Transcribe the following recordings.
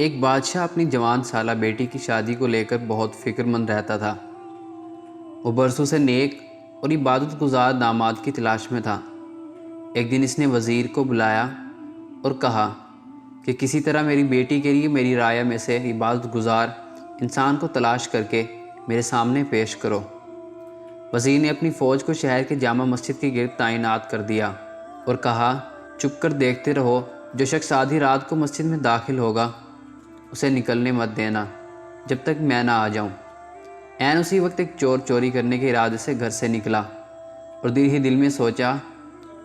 ایک بادشاہ اپنی جوان سالہ بیٹی کی شادی کو لے کر بہت فکر مند رہتا تھا۔ وہ برسوں سے نیک اور عبادت گزار داماد کی تلاش میں تھا۔ ایک دن اس نے وزیر کو بلایا اور کہا کہ کسی طرح میری بیٹی کے لیے میری رعایا میں سے عبادت گزار انسان کو تلاش کر کے میرے سامنے پیش کرو۔ وزیر نے اپنی فوج کو شہر کے جامع مسجد کے گرد تعینات کر دیا اور کہا، چپ کر دیکھتے رہو، جو شخص آدھی رات کو مسجد میں داخل ہوگا اسے نکلنے مت دینا جب تک میں نہ آ جاؤں۔ عین اسی وقت ایک چور چوری کرنے کے ارادے سے گھر سے نکلا اور دل ہی دل میں سوچا،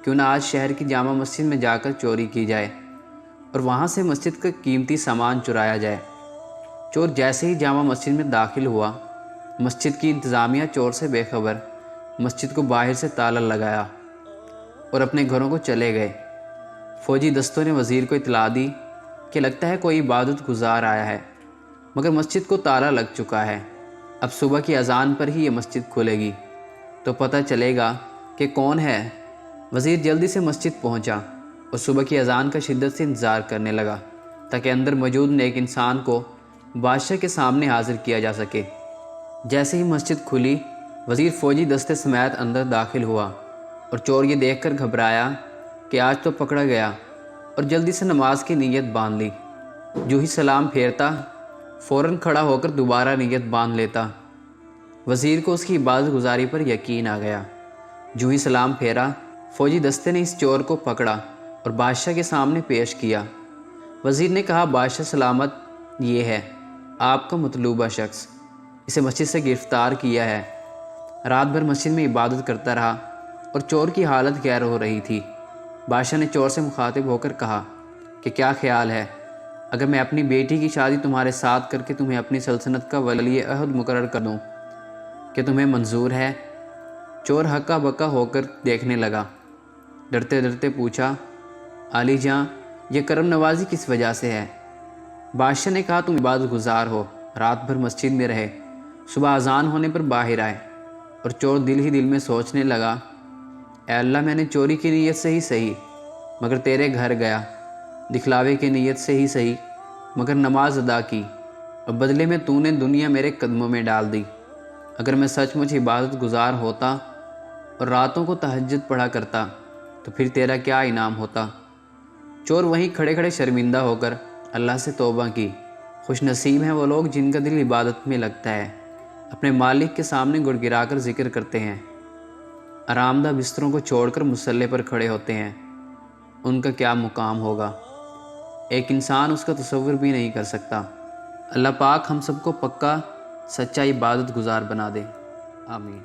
کیوں نہ آج شہر کی جامع مسجد میں جا کر چوری کی جائے اور وہاں سے مسجد کا قیمتی سامان چرایا جائے۔ چور جیسے ہی جامع مسجد میں داخل ہوا، مسجد کی انتظامیہ چور سے بے خبر مسجد کو باہر سے تالا لگایا اور اپنے گھروں کو چلے گئے۔ فوجی دستوں نے وزیر کو اطلاع دی کہ لگتا ہے کوئی عبادت گزار آیا ہے، مگر مسجد کو تالا لگ چکا ہے۔ اب صبح کی اذان پر ہی یہ مسجد کھلے گی تو پتہ چلے گا کہ کون ہے۔ وزیر جلدی سے مسجد پہنچا اور صبح کی اذان کا شدت سے انتظار کرنے لگا تاکہ اندر موجود نیک انسان کو بادشاہ کے سامنے حاضر کیا جا سکے۔ جیسے ہی مسجد کھلی، وزیر فوجی دستے سمیت اندر داخل ہوا اور چور یہ دیکھ کر گھبرایا کہ آج تو پکڑا گیا، اور جلدی سے نماز کی نیت باندھ لی۔ جو ہی سلام پھیرتا فوراً کھڑا ہو کر دوبارہ نیت باندھ لیتا۔ وزیر کو اس کی عبادت گزاری پر یقین آ گیا۔ جو ہی سلام پھیرا، فوجی دستے نے اس چور کو پکڑا اور بادشاہ کے سامنے پیش کیا۔ وزیر نے کہا، بادشاہ سلامت، یہ ہے آپ کا مطلوبہ شخص، اسے مسجد سے گرفتار کیا ہے۔ رات بھر مسجد میں عبادت کرتا رہا اور چور کی حالت غیر ہو رہی تھی۔ بادشاہ نے چور سے مخاطب ہو کر کہا کہ کیا خیال ہے اگر میں اپنی بیٹی کی شادی تمہارے ساتھ کر کے تمہیں اپنی سلطنت کا ولی عہد مقرر کر دوں، کہ تمہیں منظور ہے؟ چور ہکا بکا ہو کر دیکھنے لگا، ڈرتے ڈرتے پوچھا، عالی جاں، یہ کرم نوازی کس وجہ سے ہے؟ بادشاہ نے کہا، تم عبادت گزار ہو، رات بھر مسجد میں رہے، صبح اذان ہونے پر باہر آئے۔ اور چور دل ہی دل میں سوچنے لگا، اے اللہ، میں نے چوری کی نیت سے ہی صحیح مگر تیرے گھر گیا، دکھلاوے کی نیت سے ہی صحیح مگر نماز ادا کی، اور بدلے میں تو نے دنیا میرے قدموں میں ڈال دی۔ اگر میں سچ مچ عبادت گزار ہوتا اور راتوں کو تہجد پڑھا کرتا تو پھر تیرا کیا انعام ہوتا؟ چور وہیں کھڑے کھڑے شرمندہ ہو کر اللہ سے توبہ کی۔ خوش نصیب ہیں وہ لوگ جن کا دل عبادت میں لگتا ہے، اپنے مالک کے سامنے گڑ گرا کر ذکر کرتے ہیں، آرام دہ بستروں کو چھوڑ کر مصلے پر کھڑے ہوتے ہیں۔ ان کا کیا مقام ہوگا، ایک انسان اس کا تصور بھی نہیں کر سکتا۔ اللہ پاک ہم سب کو پکا سچا عبادت گزار بنا دے، آمین۔